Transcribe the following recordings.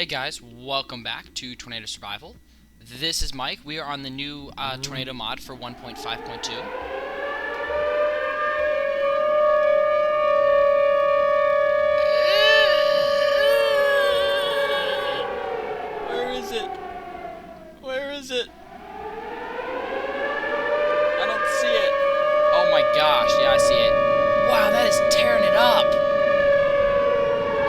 guys, welcome back to Tornado Survival. This is Mike. We are on the new Tornado mod for 1.5.2. Where is it? Where is it? I don't see it. Oh my gosh, yeah, I see it. Wow, that is tearing it up.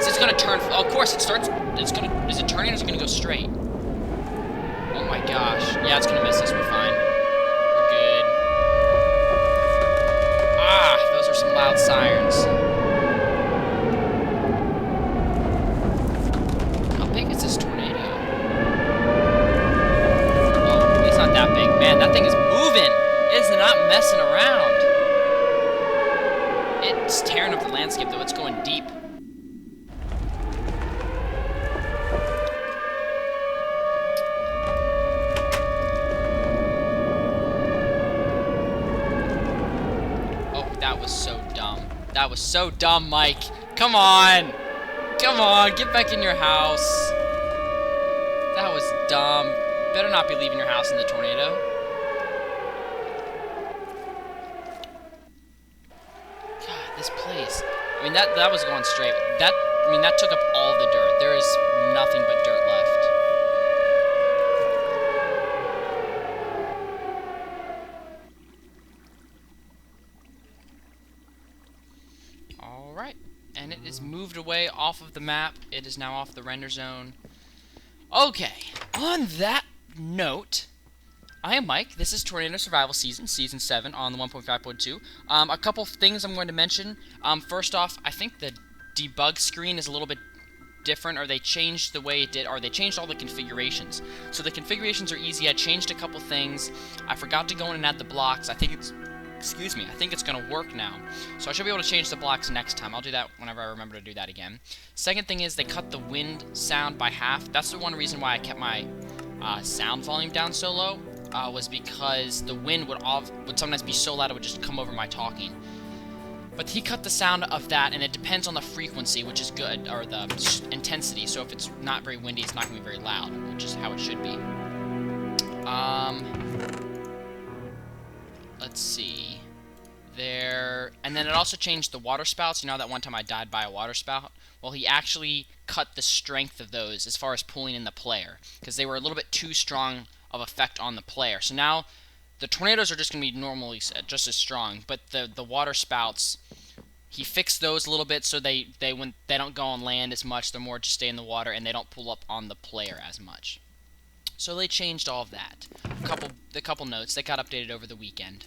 Is it gonna turn? Oh, of course, it starts. Is it turning or is it gonna go straight? Oh my gosh. Yeah, it's gonna miss us. We're fine. We're good. Ah, those are some loud sirens. How big is this tornado? Oh, it's not that big. Man, that thing is moving. It is not messing around. It's tearing up the landscape, though. It's going deep. That was so dumb. That was so dumb, Mike. Come on. Come on, get back in your house. That was dumb. Better not be leaving your house in the tornado. God, this place. I mean, that was going straight. That took up all the dirt. There is nothing but dirt left. Alright, and it is moved away off of the map. It is now off the render zone. Okay, on that note, I am Mike. This is Tornado Survival Season 7 on the 1.5.2. A couple of things I'm going to mention. First off, I think the debug screen is a little bit different, or they changed the way it did, or they changed all the configurations. So the configurations are easy. I changed a couple things. I forgot to go in and add the blocks. I think it's going to work now. So I should be able to change the blocks next time. I'll do that whenever I remember to do that again. Second thing is they cut the wind sound by half. That's the one reason why I kept my sound volume down so low, was because the wind would sometimes be so loud it would just come over my talking. But he cut the sound of that, and it depends on the frequency, which is good, or the intensity. So if it's not very windy, it's not going to be very loud, which is how it should be. Let's see. And then it also changed the water spouts. You know that one time I died by a water spout? Well, he actually cut the strength of those as far as pulling in the player, because they were a little bit too strong of effect on the player. So now the tornadoes are just going to be normally just as strong, but the water spouts, he fixed those a little bit so they don't go on land as much. They're more just stay in the water, and they don't pull up on the player as much. So they changed all of that. A couple notes. They got updated over the weekend.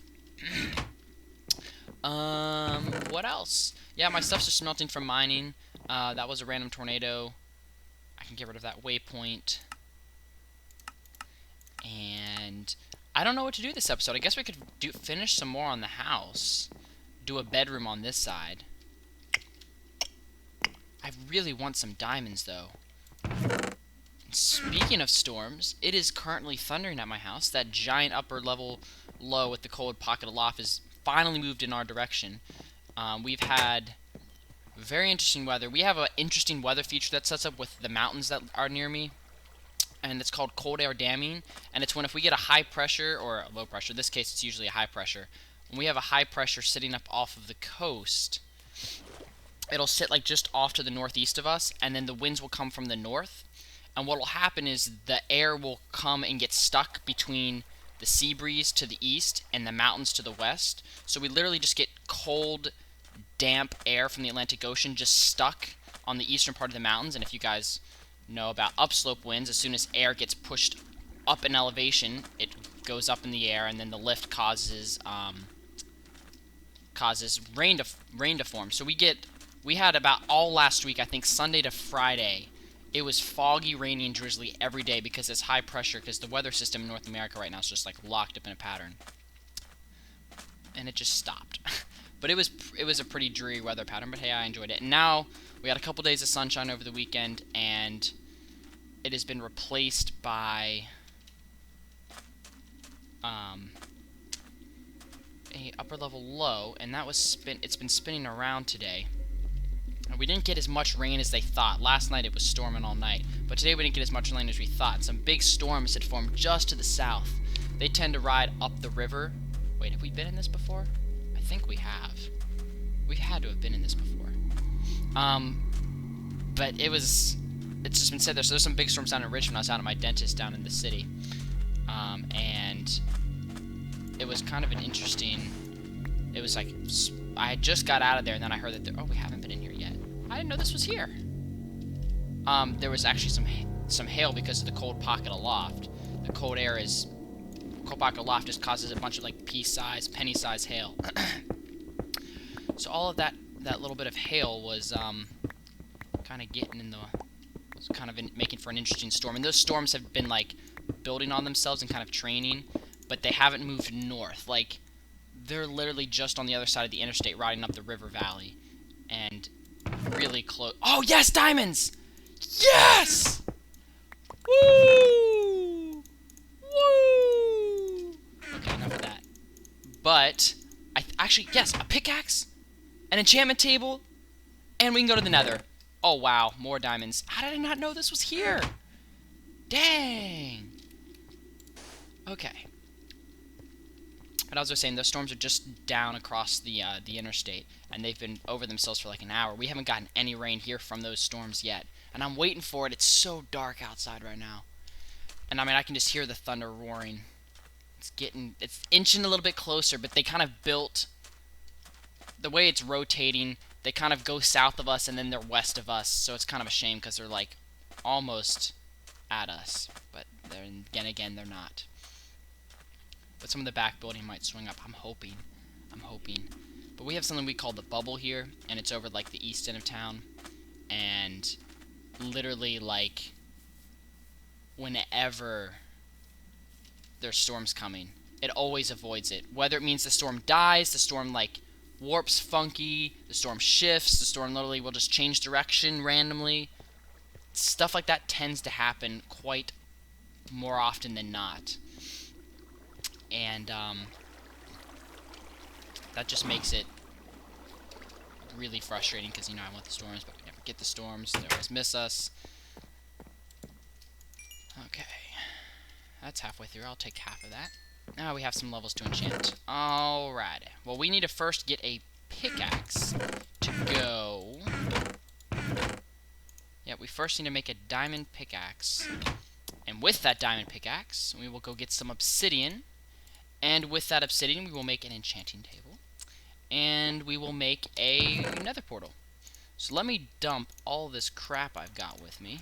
What else? Yeah, my stuff's just smelting from mining. That was a random tornado. I can get rid of that waypoint. And I don't know what to do this episode. I guess we could finish some more on the house. Do a bedroom on this side. I really want some diamonds, though. Speaking of storms, it is currently thundering at my house. That giant upper level low with the cold pocket of loft is finally moved in our direction. We've had very interesting weather. We have an interesting weather feature that sets up with the mountains that are near me, and it's called cold air damming. And it's when if we get a high pressure or a low pressure, in this case it's usually a high pressure, when we have a high pressure sitting up off of the coast, it'll sit like just off to the northeast of us, and then the winds will come from the north. And what will happen is the air will come and get stuck between the sea breeze to the east and the mountains to the west. So we literally just get cold, damp air from the Atlantic Ocean just stuck on the eastern part of the mountains. And if you guys know about upslope winds, as soon as air gets pushed up in elevation, it goes up in the air, and then the lift causes rain to form. So we had about all last week, I think Sunday to Friday, it was foggy, rainy, and drizzly every day because it's high pressure, because the weather system in North America right now is just like locked up in a pattern. And it just stopped. But it was a pretty dreary weather pattern, but hey, I enjoyed it. And now we had a couple days of sunshine over the weekend, and it has been replaced by a upper level low, and that was it's been spinning around today. We didn't get as much rain as they thought. Last night it was storming all night, but today we didn't get as much rain as we thought. Some big storms had formed just to the south. They tend to ride up the river. Wait, have we been in this before? I think we have. We had to have been in this before. But it's just been said there. So there's some big storms down in Richmond. I was out at my dentist down in the city. And it was kind of an interesting, it was like, I had just got out of there and then I heard that, oh, we haven't been in here yet. I didn't know this was here. There was actually some hail because of the cold pocket aloft. The cold pocket aloft just causes a bunch of like penny-sized hail. So all of that little bit of hail was kind of making for an interesting storm. And those storms have been like building on themselves and kind of training, but they haven't moved north. Like, they're literally just on the other side of the interstate riding up the river valley and really close. Oh, yes, diamonds! Yes! Woo! Woo! Okay, enough of that. But, actually, yes, a pickaxe, an enchantment table, and we can go to the nether. Oh, wow, more diamonds. How did I not know this was here? Dang! Okay. But as I was saying, those storms are just down across the interstate, and they've been over themselves for like an hour. We haven't gotten any rain here from those storms yet, and I'm waiting for it. It's so dark outside right now, and I mean, I can just hear the thunder roaring. It's inching a little bit closer, but they kind of built, the way it's rotating, they kind of go south of us and then they're west of us, so it's kind of a shame because they're like almost at us, but then again they're not. But some of the back building might swing up. I'm hoping. But we have something we call the bubble here, and it's over like the east end of town, and literally like whenever there's storms coming, it always avoids it. Whether it means the storm dies, the storm like warps funky, the storm shifts, the storm literally will just change direction randomly. Stuff like that tends to happen quite more often than not. And that just makes it really frustrating because, you know, I want the storms, but we never get the storms. They always miss us. Okay. That's halfway through. I'll take half of that. Now we have some levels to enchant. Alright. Well, we need to first get a pickaxe to go. Yeah, we first need to make a diamond pickaxe. And with that diamond pickaxe, we will go get some obsidian. And with that obsidian, we will make an enchanting table. And we will make a nether portal. So let me dump all this crap I've got with me.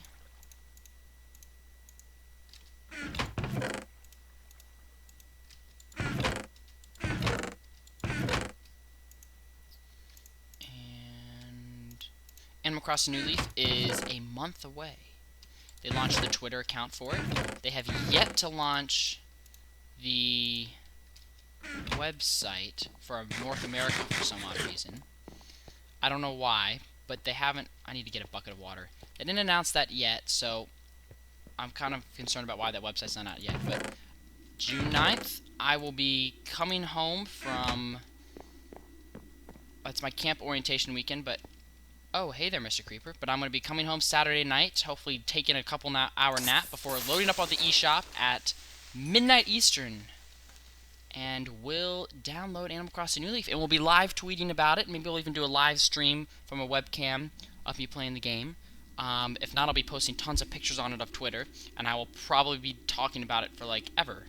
And Animal Crossing New Leaf is a month away. They launched the Twitter account for it. They have yet to launch the website for North America for some odd reason. I don't know why, but they haven't. I need to get a bucket of water. They didn't announce that yet, so I'm kind of concerned about why that website's not out yet. But June 9th, I will be coming home from, it's my camp orientation weekend, but oh, hey there, Mr. Creeper. But I'm going to be coming home Saturday night, hopefully taking a couple hour nap before loading up on the eShop at midnight Eastern. And we'll download Animal Crossing New Leaf, and we'll be live tweeting about it. Maybe we'll even do a live stream from a webcam of me playing the game. If not, I'll be posting tons of pictures on it of Twitter, and I will probably be talking about it for, like, ever.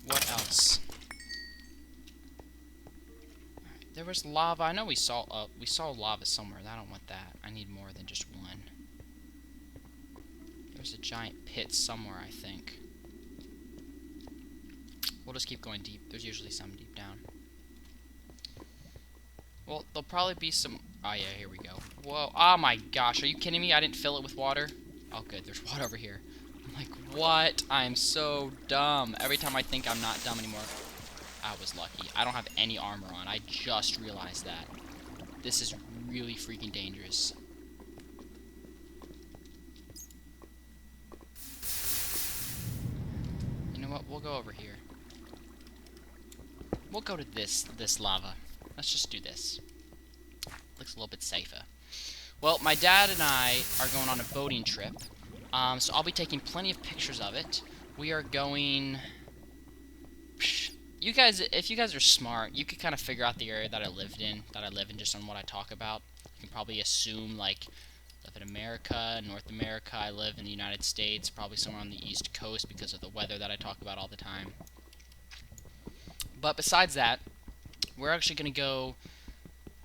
What else? Right, there was lava. I know we saw lava somewhere. I don't want that. I need more than just one. There's a giant pit somewhere, I think. We'll just keep going deep. There's usually some deep down. Well, there'll probably be some... Oh, yeah, here we go. Whoa. Oh, my gosh. Are you kidding me? I didn't fill it with water? Oh, good. There's water over here. I'm like, what? I'm so dumb. Every time I think I'm not dumb anymore. I was lucky. I don't have any armor on. I just realized that. This is really freaking dangerous. You know what? We'll go over here. we'll go to this lava. Let's just do this. Looks a little bit safer. Well, my dad and I are going on a boating trip, so I'll be taking plenty of pictures of it. We are going... You guys, if you guys are smart, you could kind of figure out the area that I live in just on what I talk about. You can probably assume, like, I live in America, North America, I live in the United States, probably somewhere on the East Coast because of the weather that I talk about all the time. But besides that, we're actually going to go...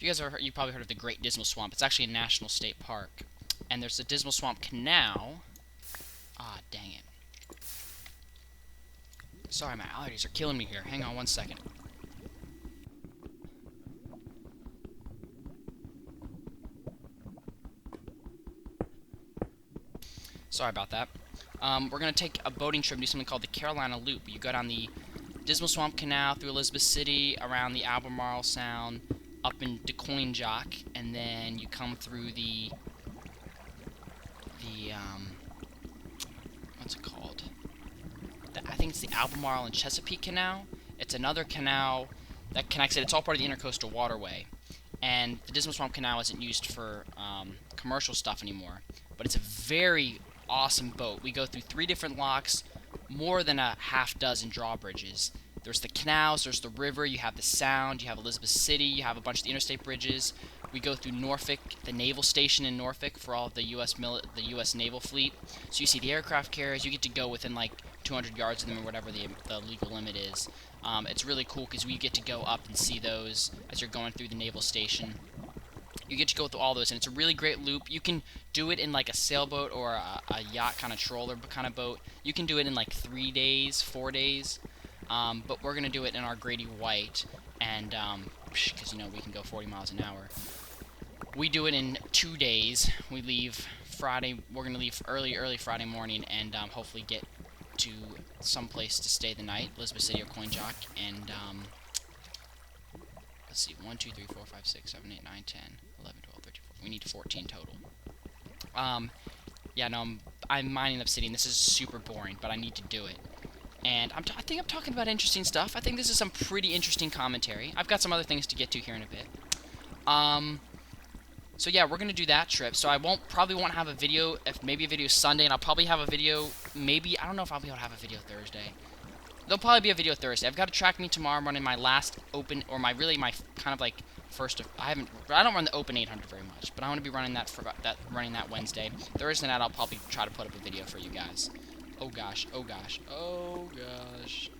You probably heard of the Great Dismal Swamp. It's actually a national state park. And there's the Dismal Swamp Canal. Ah, dang it. Sorry, my allergies are killing me here. Hang on one second. Sorry about that. We're going to take a boating trip and do something called the Carolina Loop. You go down the Dismal Swamp Canal through Elizabeth City, around the Albemarle Sound, up into Coinjock, and then you come through the what's it called? I think it's the Albemarle and Chesapeake Canal. It's another canal that connects it. It's all part of the Intercoastal Waterway. And the Dismal Swamp Canal isn't used for commercial stuff anymore. But it's a very awesome boat. We go through 3 different locks, more than a half dozen drawbridges. There's the canals, there's the river, you have the Sound, you have Elizabeth City, you have a bunch of the interstate bridges. We go through Norfolk, the naval station in Norfolk for all of the U.S. naval fleet. So you see the aircraft carriers, you get to go within like 200 yards of them or whatever the legal limit is. It's really cool because we get to go up and see those as you're going through the naval station. You get to go through all those, and it's a really great loop. You can do it in like a sailboat or a yacht kind of trawler kind of boat. You can do it in like 3 days, 4 days. But we're going to do it in our Grady White, and because, you know, we can go 40 miles an hour. We do it in 2 days. We leave Friday. We're going to leave early Friday morning, and hopefully get to some place to stay the night, Elizabeth City or Coinjock, and let's see, 1, 2, 3, 4, 5, 6, 7, 8, 9, 10, 11, 12, 13, 14. We need 14 total. Yeah, no, I'm mining Obsidian. This is super boring, but I need to do it. And I think I'm talking about interesting stuff. I think this is some pretty interesting commentary. I've got some other things to get to here in a bit. So yeah, we're gonna do that trip. So I probably won't have a video. If maybe a video Sunday, and I'll probably have a video. Maybe I don't know if I'll be able to have a video Thursday. There'll probably be a video Thursday. I've got to track me tomorrow. I'm running my last open, or my kind of like first. I don't run the open 800 very much, but I want to be running that that Wednesday. Thursday night, I'll probably try to put up a video for you guys. Oh gosh, oh gosh, oh gosh.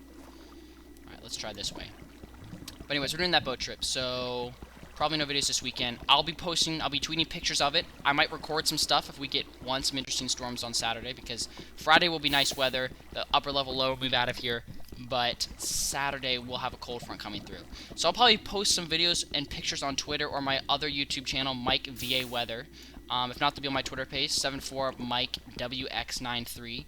Alright, let's try this way. But anyways, we're doing that boat trip, so probably no videos this weekend. I'll be tweeting pictures of it. I might record some stuff if we get some interesting storms on Saturday, because Friday will be nice weather. The upper level low will move out of here, but Saturday we'll have a cold front coming through. So I'll probably post some videos and pictures on Twitter or my other YouTube channel, Mike VA Weather. If not, they'll be on my Twitter page, 74MikeWX93.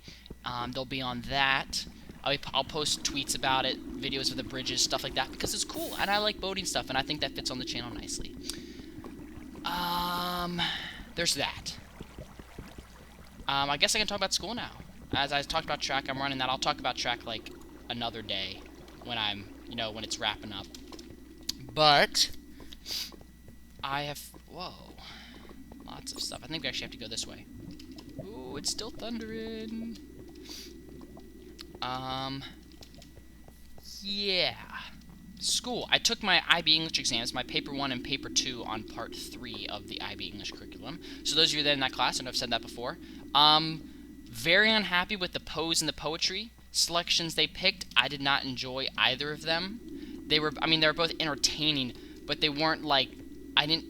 They'll be on that. I'll post tweets about it, videos of the bridges, stuff like that, because it's cool, and I like boating stuff, and I think that fits on the channel nicely. There's that. I guess I can talk about school now. As I talked about track, I'm running that. I'll talk about track, like, another day, when when it's wrapping up. But whoa, lots of stuff. I think we actually have to go this way. Ooh, it's still thundering. Yeah. School. I took my IB English exams, my paper 1 and paper 2 on part 3 of the IB English curriculum. So those of you that are in that class, I know I've said that before. Very unhappy with the prose and the poetry selections they picked. I did not enjoy either of them. They were both entertaining, but they weren't like, I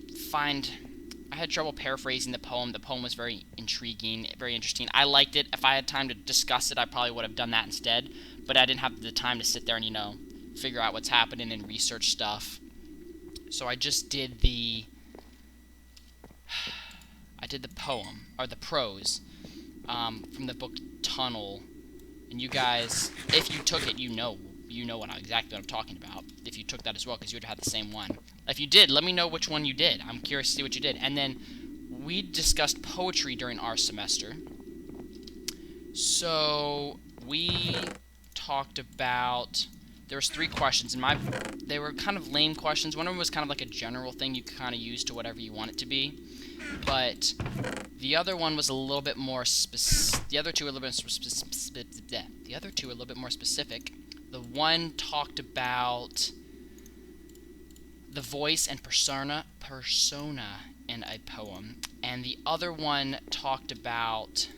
had trouble paraphrasing the poem. The poem was very intriguing, very interesting. I liked it. If I had time to discuss it, I probably would have done that instead. But I didn't have the time to sit there and, figure out what's happening and research stuff. So I just did the poem, or the prose, from the book Tunnel. And you guys, if you took it, you know exactly what I'm talking about. If you took that as well, because you would have had the same one. If you did, let me know which one you did. I'm curious to see what you did. And then we discussed poetry during our semester. So we talked about there was 3 questions, and they were kind of lame questions. One of them was kind of like a general thing you could kind of use to whatever you want it to be, but the other one was a little bit more the other two were a little bit more specific. The one talked about the voice and persona in a poem, and the other one talked about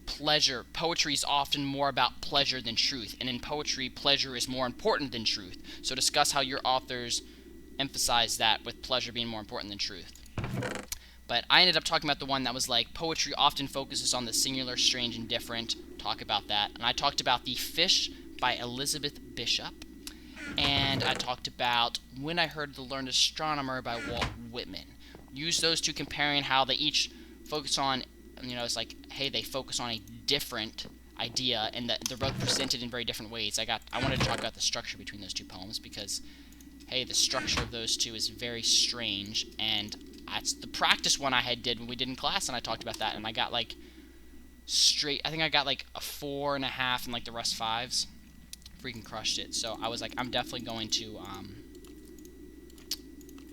pleasure. Poetry is often more about pleasure than truth, and in poetry, pleasure is more important than truth. So discuss how your authors emphasize that, with pleasure being more important than truth. But I ended up talking about the one that was like, poetry often focuses on the singular, strange, and different. Talk about that. And I talked about The Fish by Elizabeth Bishop. And I talked about When I Heard the Learned Astronomer by Walt Whitman. Use those two, comparing how they each focus on, it's like, hey, they focus on a different idea, and that they're both presented in very different ways. I wanted to talk about the structure between those two poems, because, hey, the structure of those two is very strange, and that's the practice one I did when we did in class, and I talked about that, and I got, like, I think I got, like, a 4.5 and, like, the rest 5s. Freaking crushed it. So I was like, I'm definitely going to,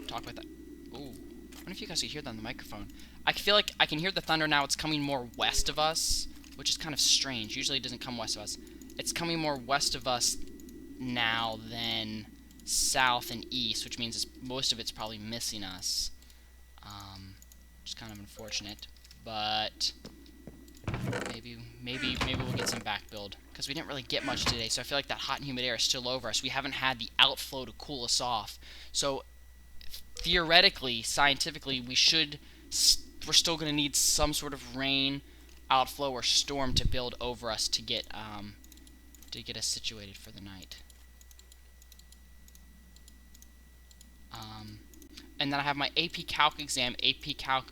talk about that. Ooh. I wonder if you guys can hear that on the microphone. I feel like I can hear the thunder now. It's coming more west of us, which is kind of strange. Usually it doesn't come west of us. It's coming more west of us now than south and east, which means most of it's probably missing us. Which is kind of unfortunate, but maybe we'll get some back build, because we didn't really get much today. So I feel like that hot and humid air is still over us. We haven't had the outflow to cool us off. So theoretically, scientifically, we're still going to need some sort of rain, outflow, or storm to build over us to get us situated for the night. And then I have my AP Calc exam, AP Calc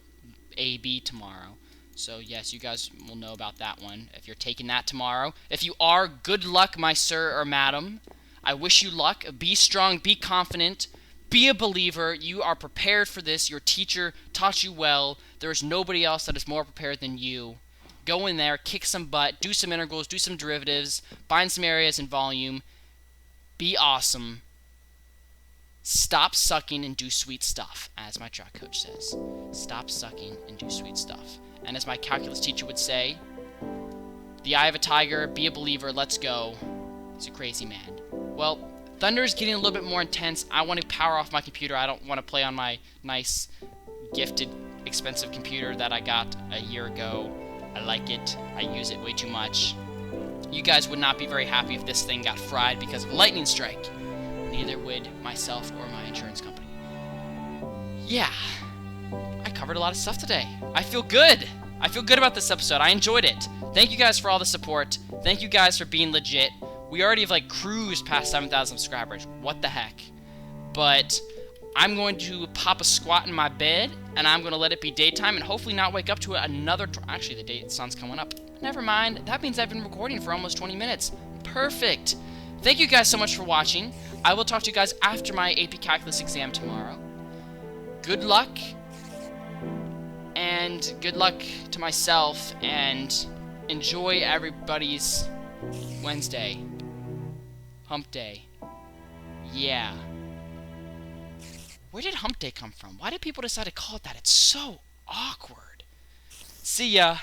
AB, tomorrow. So yes, you guys will know about that one if you're taking that tomorrow. If you are, good luck, my sir or madam. I wish you luck. Be strong, be confident, be a believer. You are prepared for this. Your teacher taught you well. There is nobody else that is more prepared than you. Go in there, kick some butt, do some integrals, do some derivatives, find some areas in volume. Be awesome. Stop sucking and do sweet stuff, as my track coach says. Stop sucking and do sweet stuff. And as my calculus teacher would say, the eye of a tiger, be a believer, let's go. He's a crazy man. Well, thunder is getting a little bit more intense. I want to power off my computer. I don't want to play on my nice, gifted, expensive computer that I got a year ago. I like it. I use it way too much. You guys would not be very happy if this thing got fried because of a lightning strike. Neither would myself or my insurance company. Yeah. I covered a lot of stuff today. I feel good. I feel good about this episode. I enjoyed it. Thank you guys for all the support. Thank you guys for being legit. We already have, like, cruised past 7,000 subscribers. What the heck? But I'm going to pop a squat in my bed, and I'm going to let it be daytime and hopefully not wake up to another... Actually, the sun's coming up. Never mind. That means I've been recording for almost 20 minutes. Perfect. Thank you guys so much for watching. I will talk to you guys after my AP Calculus exam tomorrow. Good luck. And good luck to myself, and enjoy everybody's Wednesday. Hump Day. Yeah. Where did Hump Day come from? Why did people decide to call it that? It's so awkward. See ya.